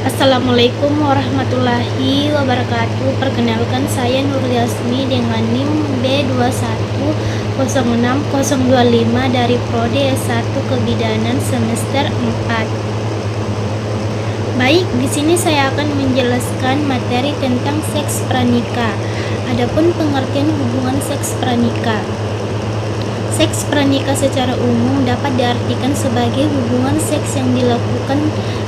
Assalamualaikum warahmatullahi wabarakatuh. Perkenalkan, saya Nur Yasmi dengan NIM B2106025 dari Prodi S1 Kebidanan semester 4. Baik, di sini saya akan menjelaskan materi tentang seks pranikah. Adapun pengertian hubungan seks pranikah. Seks pranikah secara umum dapat diartikan sebagai hubungan seks yang dilakukan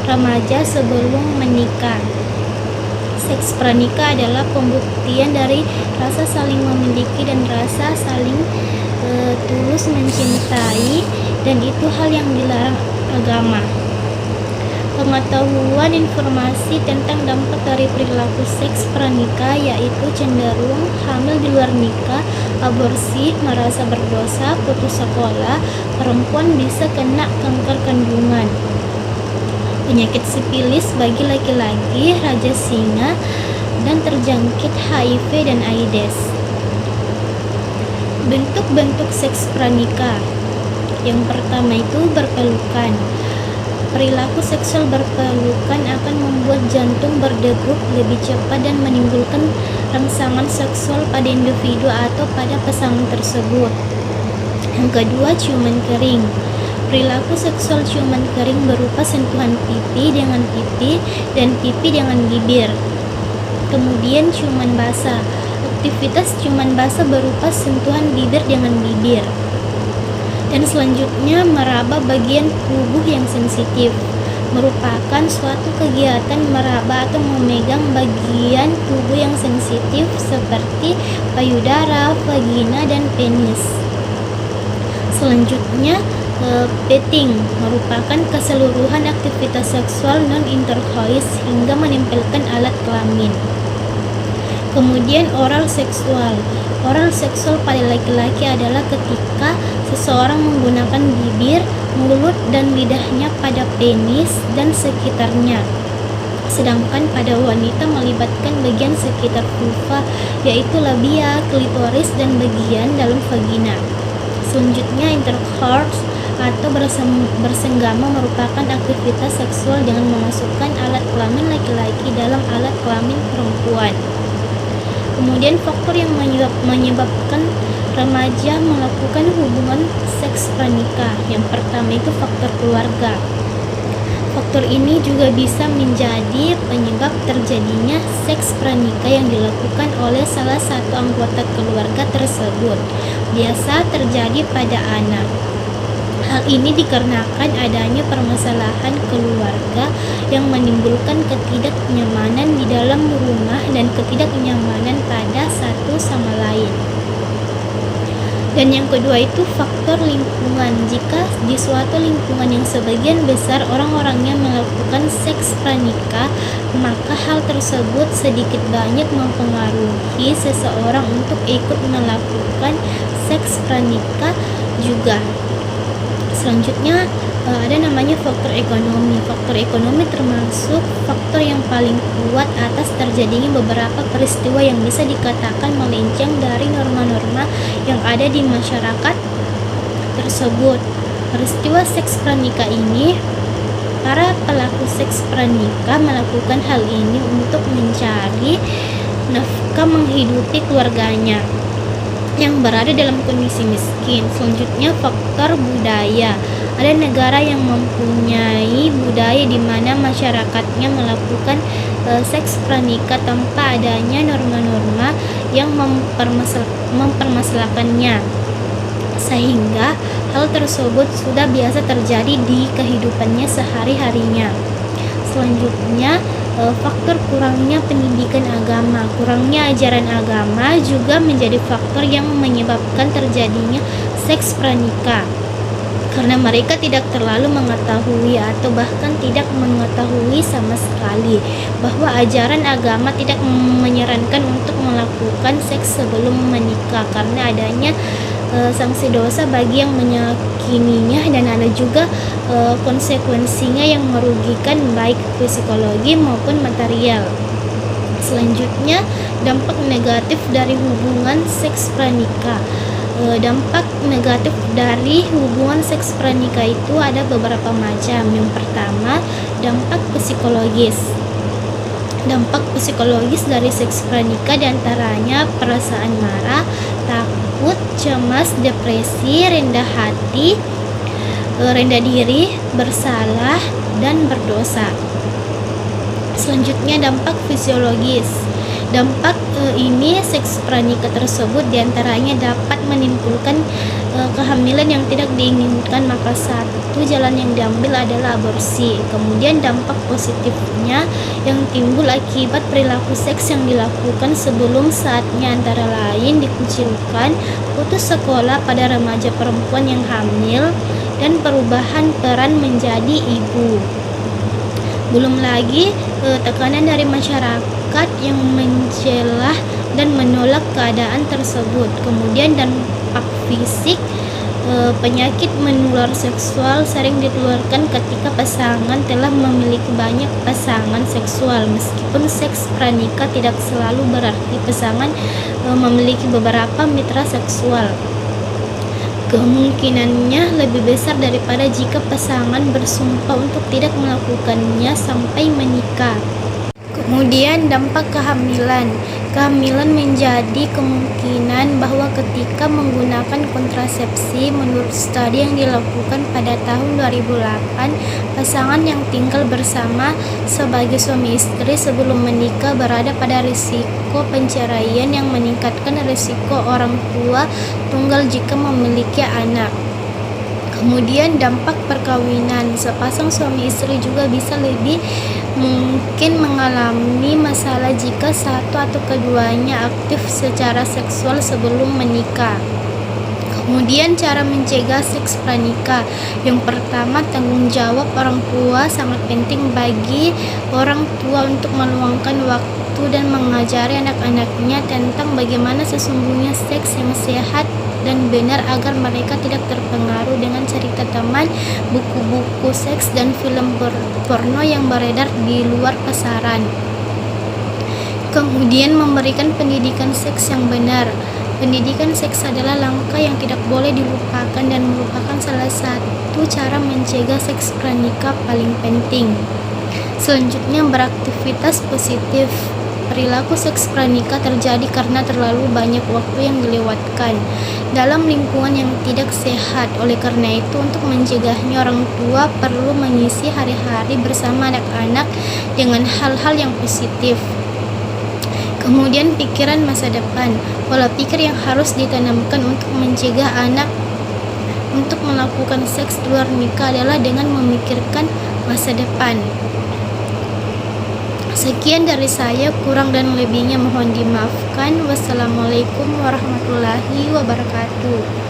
remaja sebelum menikah. Seks pranikah adalah pembuktian dari rasa saling memiliki dan rasa saling tulus mencintai, dan itu hal yang dilarang agama. Pengetahuan informasi tentang dampak dari perilaku seks pranikah yaitu cenderung hamil di luar nikah, aborsi, merasa berdosa, putus sekolah, perempuan bisa kena kanker kandungan, penyakit sifilis bagi laki-laki, raja singa, dan terjangkit HIV dan AIDS. Bentuk-bentuk seks pranikah. Yang pertama itu berpelukan. Perilaku seksual berpelukan akan membuat jantung berdegup lebih cepat dan menimbulkan rangsangan seksual pada individu atau pada pasangan tersebut. Yang kedua, ciuman kering. Perilaku seksual ciuman kering berupa sentuhan pipi dengan pipi dan pipi dengan bibir. Kemudian ciuman basah. Aktivitas ciuman basah berupa sentuhan bibir dengan bibir. Dan selanjutnya, meraba bagian tubuh yang sensitif merupakan suatu kegiatan meraba atau memegang bagian tubuh yang sensitif seperti payudara, vagina, dan penis. Selanjutnya, petting merupakan keseluruhan aktivitas seksual non-intercourse hingga menempelkan alat kelamin. Kemudian oral seksual. Oral seksual pada laki-laki adalah ketika seseorang menggunakan bibir, mulut, dan lidahnya pada penis dan sekitarnya. Sedangkan pada wanita melibatkan bagian sekitar vulva, yaitu labia, klitoris, dan bagian dalam vagina. Selanjutnya, intercourse atau bersenggama merupakan aktivitas seksual dengan memasukkan alat kelamin laki-laki dalam alat kelamin perempuan. Kemudian faktor yang menyebabkan remaja melakukan hubungan seks pranikah. Yang pertama itu faktor keluarga. Faktor ini juga bisa menjadi penyebab terjadinya seks pranikah yang dilakukan oleh salah satu anggota keluarga tersebut. Biasa terjadi pada anak. Hal ini dikarenakan adanya permasalahan keluarga yang menimbulkan ketidaknyamanan di dalam rumah dan ketidaknyamanan pada satu sama lain. Dan yang kedua itu faktor lingkungan. Jika di suatu lingkungan yang sebagian besar orang-orangnya melakukan seks pranikah, maka hal tersebut sedikit banyak mempengaruhi seseorang untuk ikut melakukan seks pranikah juga. Selanjutnya ada namanya faktor ekonomi. Faktor ekonomi termasuk faktor yang paling kuat atas terjadinya beberapa peristiwa yang bisa dikatakan melenceng dari norma-norma yang ada di masyarakat tersebut. Peristiwa seks pranikah ini, para pelaku seks pranikah melakukan hal ini untuk mencari nafkah menghidupi keluarganya yang berada dalam kondisi miskin. Selanjutnya, faktor budaya. Ada negara yang mempunyai budaya di mana masyarakatnya melakukan seks pranikah tanpa adanya norma-norma yang mempermasalahkannya, sehingga hal tersebut sudah biasa terjadi di kehidupannya sehari-harinya. Selanjutnya, faktor kurangnya pendidikan agama. Kurangnya ajaran agama juga menjadi faktor yang menyebabkan terjadinya seks pranikah, karena mereka tidak terlalu mengetahui atau bahkan tidak mengetahui sama sekali bahwa ajaran agama tidak menyarankan untuk melakukan seks sebelum menikah karena adanya sanksi dosa bagi yang menyakininya, dan ada juga konsekuensinya yang merugikan baik psikologi maupun material. Selanjutnya, dampak negatif dari hubungan seks pranikah. Dampak negatif dari hubungan seks pranikah itu ada beberapa macam. Yang pertama, Dampak psikologis. Dampak psikologis dari seks pranikah diantaranya perasaan marah, takut, cemas, depresi, rendah hati, rendah diri, bersalah, dan berdosa. Selanjutnya dampak fisiologis. Dampak ini seks pranikah tersebut diantaranya dapat menimbulkan kehamilan yang tidak diinginkan, maka satu jalan yang diambil adalah aborsi. Kemudian dampak positifnya yang timbul akibat perilaku seks yang dilakukan sebelum saatnya antara lain dikucilkan, putus sekolah pada remaja perempuan yang hamil, dan perubahan peran menjadi ibu. Belum lagi tekanan dari masyarakat yang mencelah dan menolak keadaan tersebut. Kemudian dampak fisik, penyakit menular seksual sering ditularkan ketika pasangan telah memiliki banyak pasangan seksual. Meskipun seks pranikah tidak selalu berarti pasangan memiliki beberapa mitra seksual, kemungkinannya lebih besar daripada jika pasangan bersumpah untuk tidak melakukannya sampai menikah. Kemudian dampak kehamilan. Kehamilan menjadi kemungkinan bahwa ketika menggunakan kontrasepsi menurut studi yang dilakukan pada tahun 2008, pasangan yang tinggal bersama sebagai suami istri sebelum menikah berada pada risiko penceraian yang meningkatkan risiko orang tua tunggal jika memiliki anak. Kemudian dampak perkawinan. Sepasang suami istri juga bisa lebih mungkin mengalami masalah jika satu atau keduanya aktif secara seksual sebelum menikah. Kemudian cara mencegah seks pranikah. Yang pertama, tanggung jawab orang tua. Sangat penting bagi orang tua untuk meluangkan waktu dan mengajari anak-anaknya tentang bagaimana sesungguhnya seks yang sehat dan benar agar mereka tidak terpengaruh dengan cerita teman, buku-buku seks, dan film porno yang beredar di luar pasaran. Kemudian memberikan pendidikan seks yang benar. Pendidikan seks adalah langkah yang tidak boleh dilupakan dan merupakan salah satu cara mencegah seks pranikah paling penting. Selanjutnya, beraktivitas positif. Perilaku seks pranikah terjadi karena terlalu banyak waktu yang dilewatkan dalam lingkungan yang tidak sehat. Oleh karena itu, untuk mencegahnya, orang tua perlu mengisi hari-hari bersama anak-anak dengan hal-hal yang positif. Kemudian pikiran masa depan. Pola pikir yang harus ditanamkan untuk mencegah anak untuk melakukan seks di luar nikah adalah dengan memikirkan masa depan. Sekian dari saya, kurang dan lebihnya mohon dimaafkan. Wassalamualaikum warahmatullahi wabarakatuh.